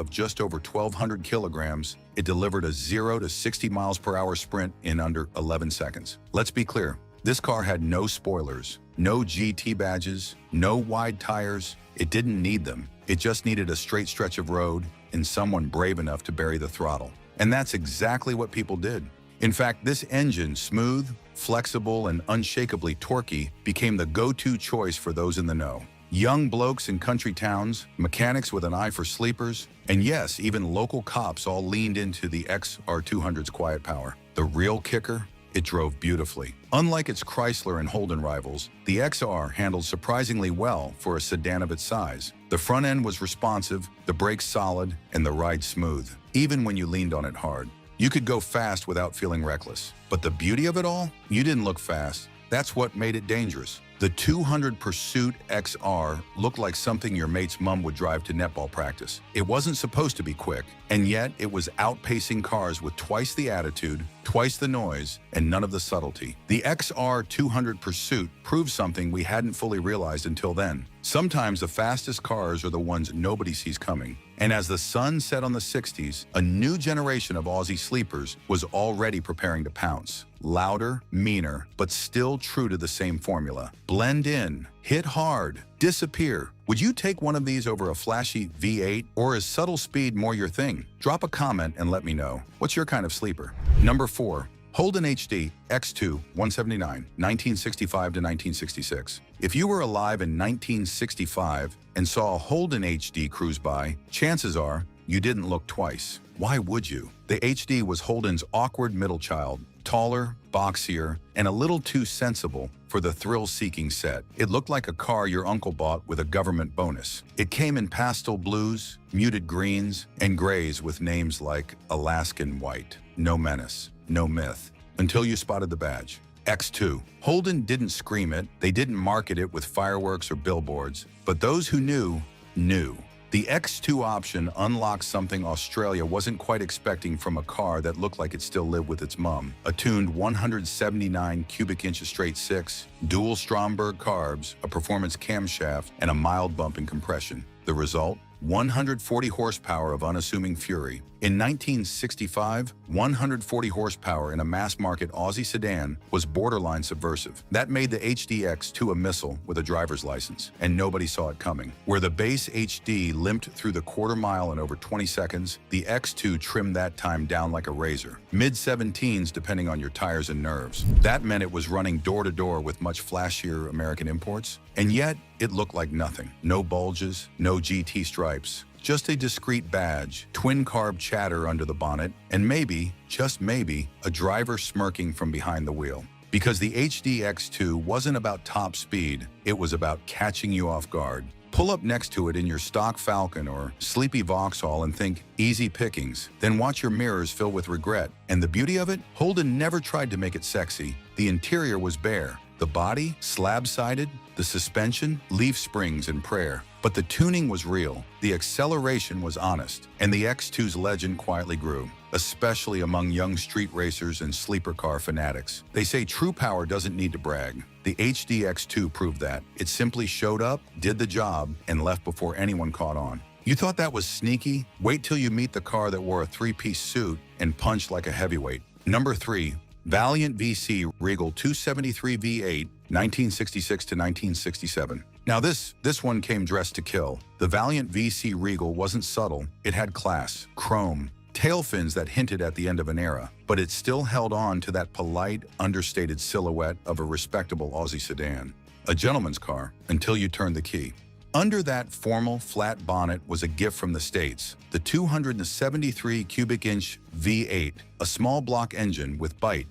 of just over 1,200 kilograms, it delivered a 0 to 60 miles per hour sprint in under 11 seconds. Let's be clear, this car had no spoilers, no GT badges, no wide tires. It didn't need them. It just needed a straight stretch of road and someone brave enough to bury the throttle. And that's exactly what people did. In fact, this engine, smooth, flexible, and unshakably torquey, became the go-to choice for those in the know. Young blokes in country towns, mechanics with an eye for sleepers, and yes, even local cops all leaned into the XR200's quiet power. The real kicker? It drove beautifully. Unlike its Chrysler and Holden rivals, the XR handled surprisingly well for a sedan of its size. The front end was responsive, the brakes solid, and the ride smooth, even when you leaned on it hard. You could go fast without feeling reckless. But the beauty of it all? You didn't look fast. That's what made it dangerous. The 200 Pursuit XR looked like something your mate's mom would drive to netball practice. It wasn't supposed to be quick, and yet it was outpacing cars with twice the attitude, twice the noise, and none of the subtlety. The XR 200 Pursuit proved something we hadn't fully realized until then. Sometimes the fastest cars are the ones nobody sees coming. And as the sun set on the 60s, a new generation of Aussie sleepers was already preparing to pounce. Louder, meaner, but still true to the same formula. Blend in, hit hard, disappear. Would you take one of these over a flashy V8, or is subtle speed more your thing? Drop a comment and let me know. What's your kind of sleeper? Number 4. Holden HD X2 179, 1965 to 1966. If you were alive in 1965 and saw a Holden HD cruise by, chances are you didn't look twice. Why would you? The HD was Holden's awkward middle child, taller, boxier, and a little too sensible for the thrill-seeking set. It looked like a car your uncle bought with a government bonus. It came in pastel blues, muted greens, and grays with names like Alaskan White. No menace, no myth, until you spotted the badge. X2. Holden didn't scream it, they didn't market it with fireworks or billboards, but those who knew, knew. The X2 option unlocked something Australia wasn't quite expecting from a car that looked like it still lived with its mum. A tuned 179 cubic inch straight six, dual Stromberg carbs, a performance camshaft, and a mild bump in compression. The result? 140 horsepower of unassuming fury. In 1965, 140 horsepower in a mass-market Aussie sedan was borderline subversive. That made the HDX2 a missile with a driver's license, and nobody saw it coming. Where the base HD limped through the quarter mile in over 20 seconds, the X2 trimmed that time down like a razor. Mid-17s depending on your tires and nerves. That meant it was running door-to-door with much flashier American imports, and yet it looked like nothing. No bulges, no GT stripes. Just a discreet badge, twin-carb chatter under the bonnet, and maybe, just maybe, a driver smirking from behind the wheel. Because the HDX2 wasn't about top speed, it was about catching you off guard. Pull up next to it in your stock Falcon or sleepy Vauxhall and think, easy pickings. Then watch your mirrors fill with regret. And the beauty of it? Holden never tried to make it sexy. The interior was bare. The body, slab-sided, the suspension, leaf springs and prayer. But the tuning was real, the acceleration was honest, and the X2's legend quietly grew, especially among young street racers and sleeper car fanatics. They say true power doesn't need to brag. The HDX2 proved that. It simply showed up, did the job, and left before anyone caught on. You thought that was sneaky? Wait till you meet the car that wore a three-piece suit and punched like a heavyweight. Number 3. Valiant VC Regal 273 V8, 1966 to 1967. Now this one came dressed to kill. The Valiant VC Regal wasn't subtle, it had class, chrome, tail fins that hinted at the end of an era, but it still held on to that polite, understated silhouette of a respectable Aussie sedan. A gentleman's car, until you turned the key. Under that formal, flat bonnet was a gift from the States, the 273 cubic inch V8, a small block engine with bite.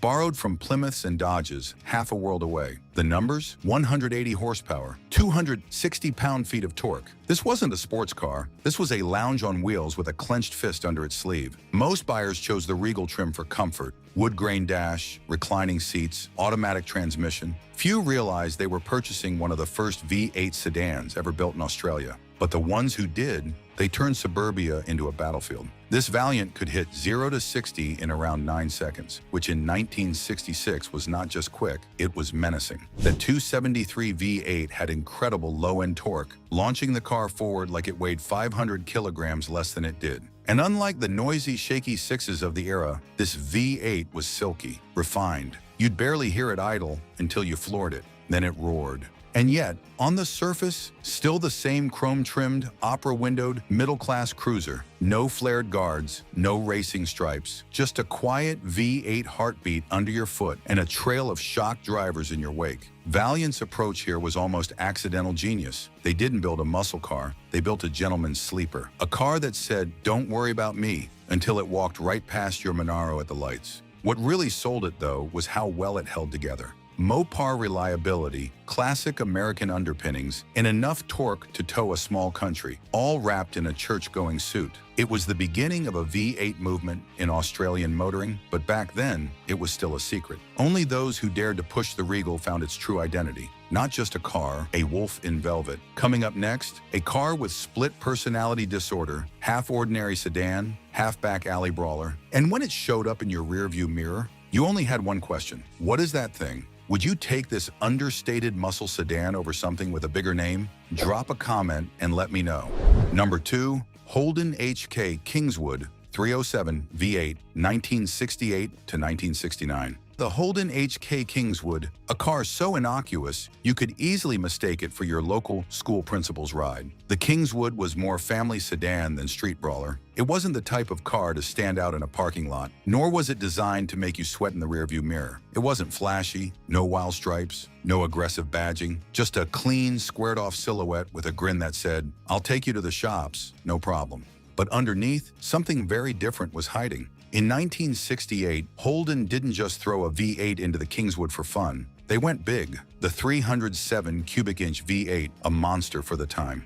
Borrowed from Plymouths and Dodges, half a world away. The numbers? 180 horsepower, 260 pound-feet of torque. This wasn't a sports car. This was a lounge on wheels with a clenched fist under its sleeve. Most buyers chose the Regal trim for comfort. Wood grain dash, reclining seats, automatic transmission. Few realized they were purchasing one of the first V8 sedans ever built in Australia. But the ones who did, They turned suburbia into a battlefield. This Valiant could hit 0 to 60 in around 9 seconds, which in 1966 was not just quick, it was menacing. The 273 V8 had incredible low-end torque, launching the car forward like it weighed 500 kilograms less than it did. And unlike the noisy, shaky sixes of the era, this V8 was silky, refined. You'd barely hear it idle until you floored it. Then it roared. And yet, on the surface, still the same chrome-trimmed, opera-windowed, middle-class cruiser. No flared guards, no racing stripes, just a quiet V8 heartbeat under your foot and a trail of shocked drivers in your wake. Valiant's approach here was almost accidental genius. They didn't build a muscle car, they built a gentleman's sleeper. A car that said, "Don't worry about me," until it walked right past your Monaro at the lights. What really sold it, though, was how well it held together. Mopar reliability, classic American underpinnings, and enough torque to tow a small country, all wrapped in a church-going suit. It was the beginning of a V8 movement in Australian motoring, but back then, it was still a secret. Only those who dared to push the Regal found its true identity. Not just a car, a wolf in velvet. Coming up next, a car with split personality disorder, half ordinary sedan, half back alley brawler. And when it showed up in your rearview mirror, you only had one question. What is that thing? Would you take this understated muscle sedan over something with a bigger name? Drop a comment and let me know. Number 2, Holden HK Kingswood 307 V8, 1968 to 1969. The Holden HK Kingswood, a car so innocuous, you could easily mistake it for your local school principal's ride. The Kingswood was more family sedan than street brawler. It wasn't the type of car to stand out in a parking lot, nor was it designed to make you sweat in the rearview mirror. It wasn't flashy, no wild stripes, no aggressive badging, just a clean, squared-off silhouette with a grin that said, "I'll take you to the shops, no problem." But underneath, something very different was hiding. In 1968, Holden didn't just throw a V8 into the Kingswood for fun. They went big. The 307 cubic inch V8, a monster for the time.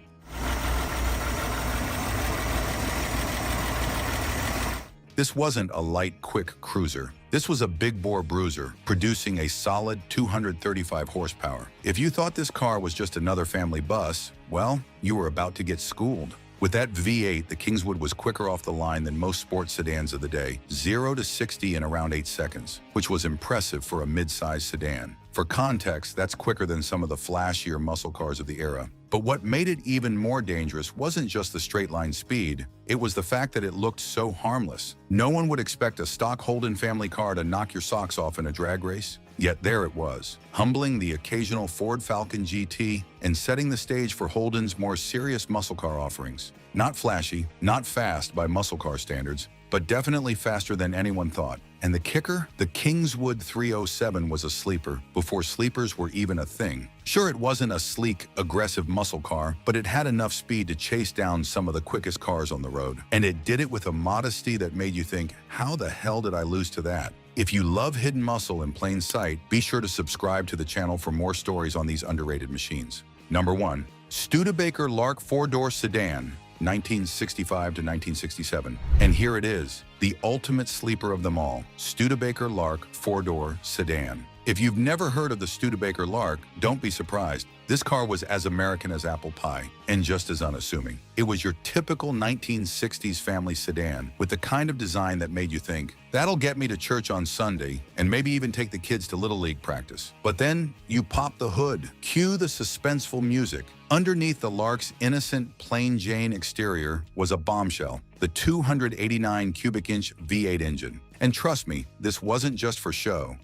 This wasn't a light, quick cruiser. This was a big-bore bruiser, producing a solid 235 horsepower. If you thought this car was just another family bus, well, you were about to get schooled. With that V8, the Kingswood was quicker off the line than most sports sedans of the day, 0 to 60 in around 8 seconds, which was impressive for a mid-sized sedan. For context, that's quicker than some of the flashier muscle cars of the era. But what made it even more dangerous wasn't just the straight-line speed, it was the fact that it looked so harmless. No one would expect a stock Holden family car to knock your socks off in a drag race. Yet there it was, humbling the occasional Ford Falcon GT and setting the stage for Holden's more serious muscle car offerings. Not flashy, not fast by muscle car standards, but definitely faster than anyone thought. And the kicker? The Kingswood 307 was a sleeper before sleepers were even a thing. Sure, it wasn't a sleek, aggressive muscle car, but it had enough speed to chase down some of the quickest cars on the road. And it did it with a modesty that made you think, how the hell did I lose to that? If you love hidden muscle in plain sight, be sure to subscribe to the channel for more stories on these underrated machines. Number 1. Studebaker Lark 4-door sedan, 1965 to 1967. And here it is, the ultimate sleeper of them all, Studebaker Lark 4-door sedan. If you've never heard of the Studebaker Lark, don't be surprised. This car was as American as apple pie, and just as unassuming. It was your typical 1960s family sedan, with the kind of design that made you think, that'll get me to church on Sunday, and maybe even take the kids to Little League practice. But then, you pop the hood, cue the suspenseful music. Underneath the Lark's innocent, plain Jane exterior was a bombshell, the 289 cubic inch V8 engine. And trust me, this wasn't just for show.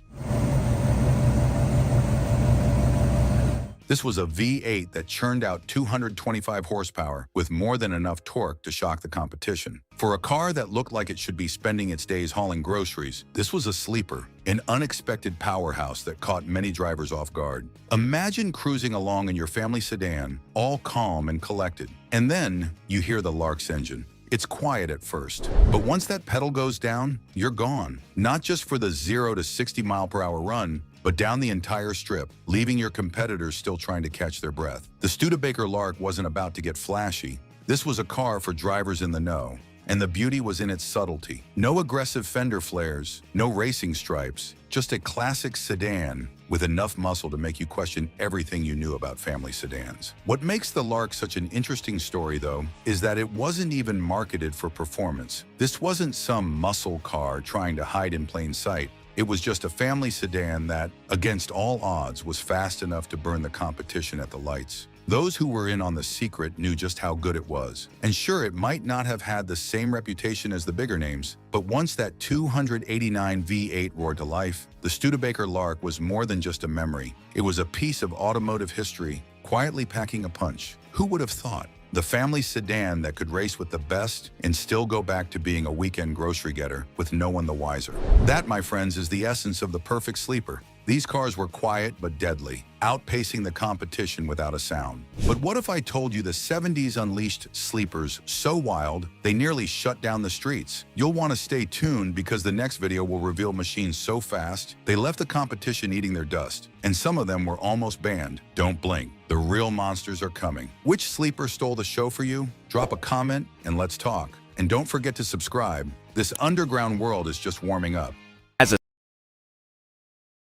This was a V8 that churned out 225 horsepower with more than enough torque to shock the competition. For a car that looked like it should be spending its days hauling groceries, this was a sleeper, an unexpected powerhouse that caught many drivers off guard. Imagine cruising along in your family sedan, all calm and collected, and then you hear the Lark's engine. It's quiet at first, but once that pedal goes down, you're gone. Not just for the 0 to 60 mile/hour run, but down the entire strip, leaving your competitors still trying to catch their breath. The Studebaker Lark wasn't about to get flashy. This was a car for drivers in the know. And the beauty was in its subtlety. No aggressive fender flares, no racing stripes, just a classic sedan with enough muscle to make you question everything you knew about family sedans. What makes the Lark such an interesting story, though, is that it wasn't even marketed for performance. This wasn't some muscle car trying to hide in plain sight. It was just a family sedan that, against all odds, was fast enough to burn the competition at the lights. Those who were in on the secret knew just how good it was. And sure, it might not have had the same reputation as the bigger names, but once that 289 V8 roared to life, the Studebaker Lark was more than just a memory. It was a piece of automotive history, quietly packing a punch. Who would have thought? The family sedan that could race with the best and still go back to being a weekend grocery getter with no one the wiser. That, my friends, is the essence of the perfect sleeper. These cars were quiet but deadly, outpacing the competition without a sound. But what if I told you the 70s unleashed sleepers so wild, they nearly shut down the streets? You'll want to stay tuned because the next video will reveal machines so fast, they left the competition eating their dust. And some of them were almost banned. Don't blink. The real monsters are coming. Which sleeper stole the show for you? Drop a comment and let's talk. And don't forget to subscribe. This underground world is just warming up.